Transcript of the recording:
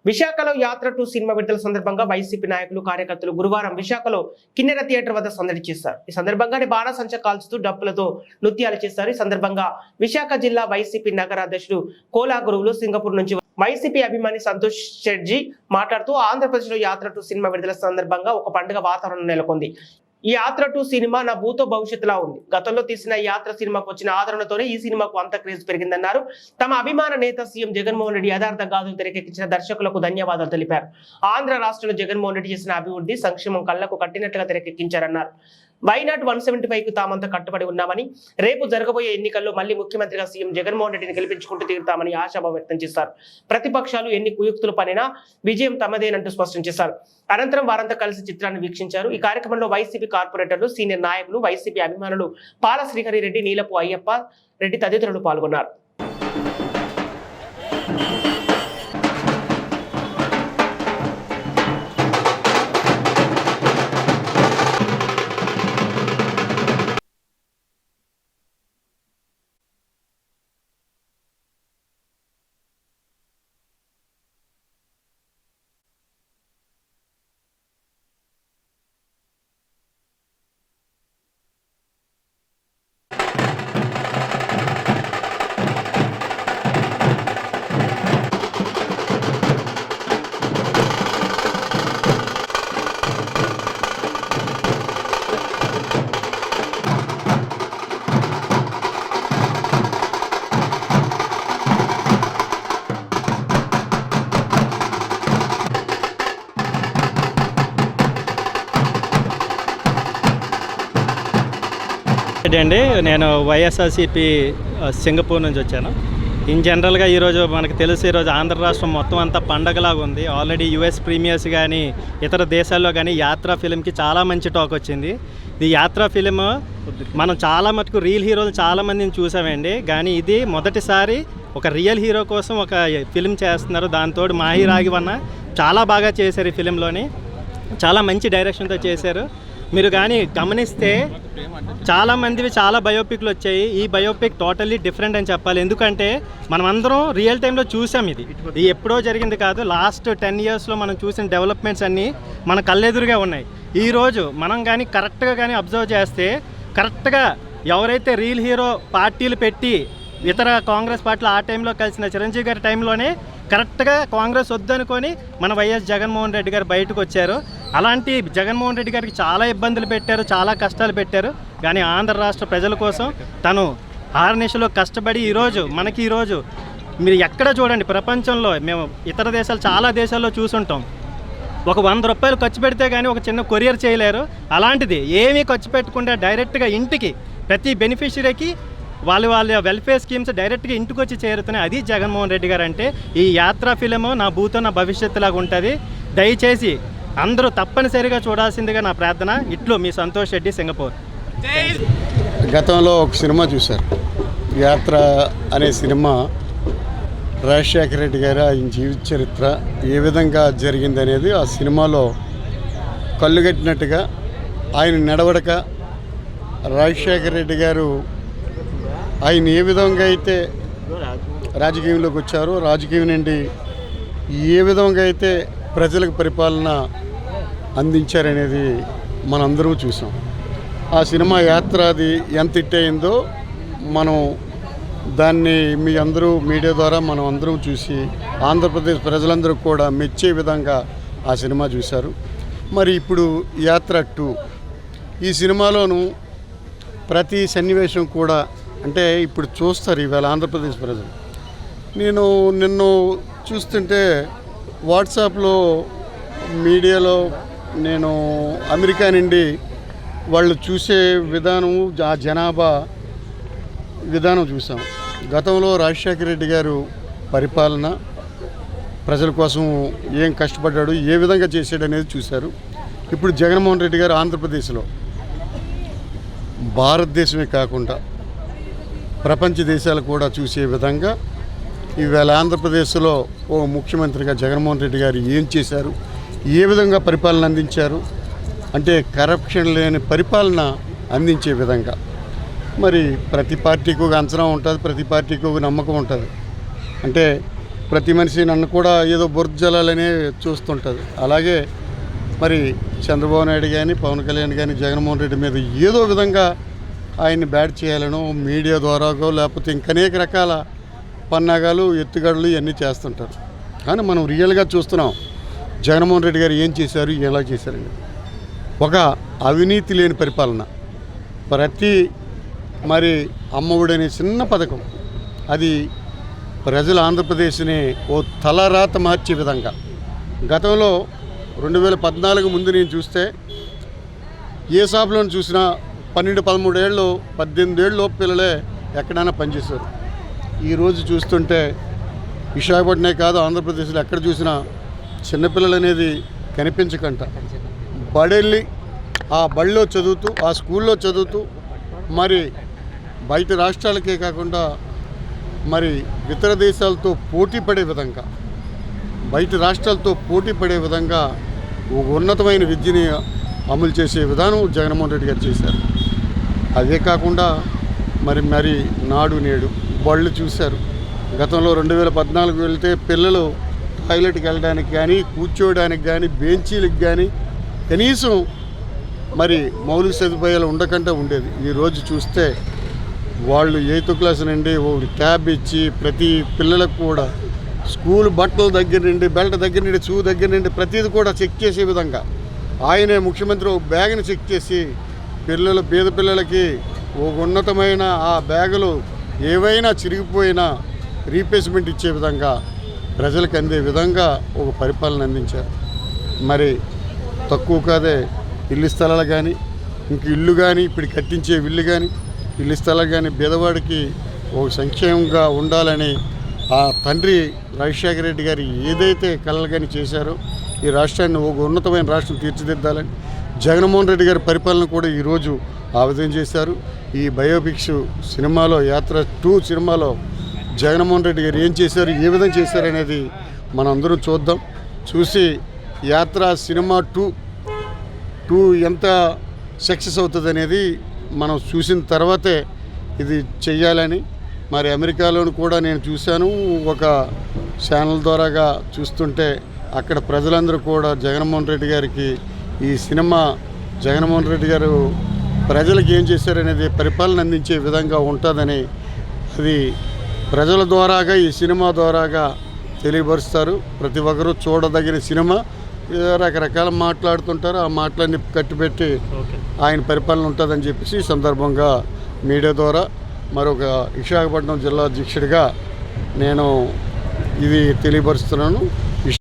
విశాఖలో యాత్ర 2 సినిమా విడుదల సందర్భంగా వైసీపీ నాయకులు కార్యకర్తలు గురువారం విశాఖలో కిన్నెర థియేటర్ వద్ద సందడి చేశారు. ఈ సందర్భంగా బాణసంచ కాల్చుతూ డప్పులతో నృత్యాలు చేశారు. ఈ సందర్భంగా విశాఖ జిల్లా వైసీపీ నగర అధ్యక్షుడు కోలా గురువులు సింగపూర్ నుంచి వైసీపీ అభిమాని సంతోష్ షెడ్జీ మాట్లాడుతూ ఆంధ్రప్రదేశ్లో యాత్ర 2 సినిమా విడుదల సందర్భంగా ఒక పండుగ వాతావరణం నెలకొంది. ఈ యాత్ర 2 సినిమా నా భూతో భవిష్యత్తులా ఉంది. గతంలో తీసిన యాత్ర సినిమాకు వచ్చిన ఆదరణతోనే ఈ సినిమాకు అంత క్రేజ్ పెరిగిందన్నారు. తమ అభిమాన నేత సీఎం జగన్మోహన్ రెడ్డి యథార్థ గాథలు తెరకెక్కించిన దర్శకులకు ధన్యవాదాలు తెలిపారు. ఆంధ్ర రాష్ట్రంలో జగన్మోహన్ రెడ్డి చేసిన అభివృద్ధి సంక్షేమం కళ్లకు కట్టినట్లుగా తెరకెక్కించారన్నారు. వైనాట్ 175కు తామంతా కట్టుబడి ఉన్నామని, రేపు జరగబోయే ఎన్నికల్లో మళ్లీ ముఖ్యమంత్రిగా సీఎం జగన్మోహన్ రెడ్డిని గెలిపించుకుంటూ తీరుతామని ఆశాభావం వ్యక్తం చేశారు. ప్రతిపక్షాలు ఎన్ని కుయుక్తులు పనినా విజయం తమదేనంటూ స్పష్టం చేశారు. అనంతరం వారంతా కలిసి చిత్రాన్ని వీక్షించారు. ఈ కార్యక్రమంలో వైసీపీ కార్పొరేటర్లు, సీనియర్ నాయకులు, వైసీపీ అభిమానులు పాల శ్రీహరి రెడ్డి, నీలపు అయ్యప్ప రెడ్డి తదితరులు పాల్గొన్నారు. అండి, నేను వైఎస్ఆర్సీపీ సింగపూర్ నుంచి వచ్చాను. ఇన్ జనరల్గా ఈరోజు మనకు తెలుసు, ఈరోజు ఆంధ్ర రాష్ట్రం మొత్తం అంతా పండగలాగా ఉంది. ఆల్రెడీ యుఎస్ ప్రీమియర్స్ కానీ ఇతర దేశాల్లో కానీ యాత్రా ఫిలింకి చాలా మంచి టాక్ వచ్చింది. ఈ యాత్రా ఫిలిం మనం చాలా మటుకు రియల్ హీరోలు చాలామందిని చూసామండి, కానీ ఇది మొదటిసారి ఒక రియల్ హీరో కోసం ఒక ఫిలిం చేస్తున్నారు. దాంతో మాహి రాఘవన్న చాలా బాగా చేశారు. ఈ ఫిలింలోని చాలా మంచి డైరెక్షన్తో చేశారు. మీరు కానీ గమనిస్తే చాలామందివి చాలా బయోపిక్లు వచ్చాయి. ఈ బయోపిక్ టోటల్లీ డిఫరెంట్ అని చెప్పాలి. ఎందుకంటే మనం అందరం రియల్ టైంలో చూసాం. ఇది ఎప్పుడో జరిగింది కాదు. లాస్ట్ 10 yearsలో మనం చూసిన డెవలప్మెంట్స్ అన్నీ మన కళ్ళెదురుగా ఉన్నాయి. ఈరోజు మనం కానీ కరెక్ట్గా కానీ అబ్జర్వ్ చేస్తే కరెక్ట్గా ఎవరైతే రియల్ హీరో పార్టీలు పెట్టి ఇతర కాంగ్రెస్ పార్టీలు ఆ టైంలో కలిసిన చిరంజీవి గారి టైంలోనే కరెక్ట్గా కాంగ్రెస్ వద్దనుకొని మన వైఎస్ జగన్మోహన్ రెడ్డి గారు బయటకు వచ్చారు. అలాంటి జగన్మోహన్ రెడ్డి గారికి చాలా ఇబ్బందులు పెట్టారు, చాలా కష్టాలు పెట్టారు. కానీ ఆంధ్ర రాష్ట్ర ప్రజల కోసం తను ఆర్నిషలో కష్టపడి ఈరోజు మీరు ఎక్కడ చూడండి, ప్రపంచంలో మేము ఇతర దేశాలు చాలా దేశాల్లో చూసుంటాం, ఒక 100 రూపాయలు ఖర్చు పెడితే కానీ ఒక చిన్న కొరియర్ చేయలేరు. అలాంటిది ఏమీ ఖర్చు పెట్టకుండా డైరెక్ట్గా ఇంటికి ప్రతి బెనిఫిషరీకి వాళ్ళ వెల్ఫేర్ స్కీమ్స్ డైరెక్ట్గా ఇంటికి వచ్చి చేరుతున్నాయి. అది జగన్మోహన్ రెడ్డి గారు అంటే. ఈ యాత్రా ఫిలిము నా భూతో నా భవిష్యత్తులాగా ఉంటుంది. దయచేసి అందరూ తప్పనిసరిగా చూడాల్సిందిగా నా ప్రార్థన. ఇట్లు మీ సంతోష్ రెడ్డి, సింగపూర్. గతంలో ఒక సినిమా చూశారు, యాత్ర అనే సినిమా. రాజశేఖర రెడ్డి గారు ఆయన జీవిత చరిత్ర ఏ విధంగా జరిగిందనేది ఆ సినిమాలో కళ్ళుగట్టినట్టుగా ఆయన నడవడక, రాజశేఖర రెడ్డి గారు ఆయన ఏ విధంగా అయితే రాజకీయంలోకి వచ్చారో, రాజకీయం నుండి ఏ విధంగా అయితే ప్రజలకు పరిపాలన అందించారనేది మనందరూ చూసాం. ఆ సినిమా యాత్ర అది ఎంత హిట్ అయిందో మనం దాన్ని మీ అందరూ మీడియా ద్వారా మనం అందరం చూసి ఆంధ్రప్రదేశ్ ప్రజలందరూ కూడా మెచ్చే విధంగా ఆ సినిమా చూశారు. మరి ఇప్పుడు యాత్ర 2 ఈ సినిమాలోనూ ప్రతి సన్నివేశం కూడా అంటే ఇప్పుడు చూస్తారు ఈవేళ ఆంధ్రప్రదేశ్ ప్రజలు. నిన్న చూస్తుంటే వాట్సాప్లో మీడియాలో నేను అమెరికా నుండి వాళ్ళు చూసే విధానం, ఆ జనాభా విధానం చూసాం. గతంలో రాజశేఖర రెడ్డి గారు పరిపాలన, ప్రజల కోసం ఏం కష్టపడ్డాడు, ఏ విధంగా చేశాడు అనేది చూశారు. ఇప్పుడు జగన్మోహన్ రెడ్డి గారు ఆంధ్రప్రదేశ్లో భారతదేశమే కాకుండా ప్రపంచ దేశాలు కూడా చూసే విధంగా ఈవేళ ఆంధ్రప్రదేశ్లో ఓ ముఖ్యమంత్రిగా జగన్మోహన్ రెడ్డి గారు ఏం చేశారు, ఏ విధంగా పరిపాలన అందించారు అంటే కరప్షన్ లేని పరిపాలన అందించే విధంగా. మరి ప్రతి పార్టీకి ఒక అంచనా ఉంటుంది, ప్రతి పార్టీకి ఒక నమ్మకం ఉంటుంది. అంటే ప్రతి మనిషి నన్ను కూడా ఏదో బుర్జలాలనే చూస్తుంటుంది. అలాగే మరి చంద్రబాబు నాయుడు కానీ, పవన్ కళ్యాణ్ కానీ, జగన్మోహన్ రెడ్డి మీద ఏదో విధంగా ఆయన్ని బ్యాట్ చేయాలనో మీడియా ద్వారాగో లేకపోతే ఇంక అనేక రకాల పన్నాగాలు, ఎత్తుగడలు ఇవన్నీ చేస్తుంటారు. కానీ మనం రియల్గా చూస్తున్నాం జగన్మోహన్ రెడ్డి గారు ఏం చేశారు, ఎలా చేశారని. ఒక అవినీతి లేని పరిపాలన. ప్రతి మరి అమ్మఒడనే చిన్న పథకం అది ప్రజలు ఆంధ్రప్రదేశ్ని ఓ తలరాత మార్చే విధంగా. గతంలో 2014 ముందు నేను చూస్తే ఏ షాపులో చూసినా 12-13 ఏళ్ళు 18 ఏళ్ళు పిల్లలే ఎక్కడైనా పనిచేశారు. ఈరోజు చూస్తుంటే విశాఖపట్నమే కాదు ఆంధ్రప్రదేశ్లో ఎక్కడ చూసినా చిన్నపిల్లలు అనేది కనిపించకంట బడెళ్ళి ఆ బడిలో చదువుతూ, ఆ స్కూల్లో చదువుతూ మరి బయట రాష్ట్రాలకే కాకుండా మరి ఇతర దేశాలతో పోటీ పడే విధంగా, బయట రాష్ట్రాలతో పోటీ పడే విధంగా ఒక ఉన్నతమైన విద్యని అమలు చేసే విధానం జగన్మోహన్ రెడ్డి గారు చేశారు. అదే కాకుండా మరి నాడు నేడు బళ్ళు చూశారు. గతంలో 2014 వెళ్తే పిల్లలు టాయిలెట్కి వెళ్ళడానికి కానీ, కూర్చోవడానికి కానీ, బెంచీలకు కానీ కనీసం మరి మౌలిక సదుపాయాలు ఉండకుండా ఉండేది. ఈరోజు చూస్తే వాళ్ళు 8th క్లాస్ నుండి ఒక ట్యాబ్ ఇచ్చి ప్రతి పిల్లలకు కూడా స్కూల్ బట్టల దగ్గర నుండి, బెల్ట్ దగ్గర నుండి, షూ దగ్గర నుండి ప్రతిది కూడా చెక్ చేసే విధంగా ఆయనే ముఖ్యమంత్రి ఒక బ్యాగ్ని చెక్ చేసి పేద పిల్లలకి ఒక ఉన్నతమైన ఆ బ్యాగులు ఏవైనా చిరిగిపోయినా రీప్లేస్మెంట్ ఇచ్చే విధంగా ప్రజలకు అందే విధంగా ఒక పరిపాలన అందించారు. మరి తక్కువ కాదే ఇల్లు స్థలాలు కానీ, ఇంక ఇల్లు కానీ, ఇప్పుడు కట్టించే ఇల్లు కానీ, ఇల్లు స్థలాలు కానీ పేదవాడికి ఒక సంక్షేమంగా ఉండాలని ఆ తండ్రి రాజశేఖర రెడ్డి గారు ఏదైతే కలలు కానీ చేశారో ఈ రాష్ట్రాన్ని ఒక ఉన్నతమైన రాష్ట్రం తీర్చిదిద్దాలని జగన్మోహన్ రెడ్డి గారి పరిపాలన కూడా ఈరోజు ఆ విధంగా చేశారు. ఈ బయోపిక్స్ సినిమాలో, యాత్ర 2 సినిమాలో జగన్మోహన్ రెడ్డి గారు ఏం చేశారు, ఏ విధంగా చేశారు అనేది మనం అందరం చూద్దాం. చూసి యాత్ర సినిమా 2 ఎంత సక్సెస్ అవుతుంది అనేది మనం చూసిన తర్వాతే ఇది చెయ్యాలని. మరి అమెరికాలోను కూడా నేను చూశాను, ఒక ఛానల్ ద్వారాగా చూస్తుంటే అక్కడ ప్రజలందరూ కూడా జగన్మోహన్ రెడ్డి గారికి ఈ సినిమా, జగన్మోహన్ రెడ్డి గారు ప్రజలకు ఏం చేశారనేది పరిపాలన అందించే విధంగా ఉంటుందని అది ప్రజల ద్వారాగా, ఈ సినిమా ద్వారాగా తెలియపరుస్తారు. ప్రతి ఒక్కరూ చూడదగిన సినిమా. రకరకాల మాట్లాడుతుంటారు, ఆ మాటలన్నీ కట్టిపెట్టి ఆయన పరిపాలన ఉంటుందని చెప్పేసి ఈ సందర్భంగా మీడియా ద్వారా మరొక విశాఖపట్నం జిల్లా అధ్యక్షుడిగా నేను ఇది తెలియపరుస్తున్నాను.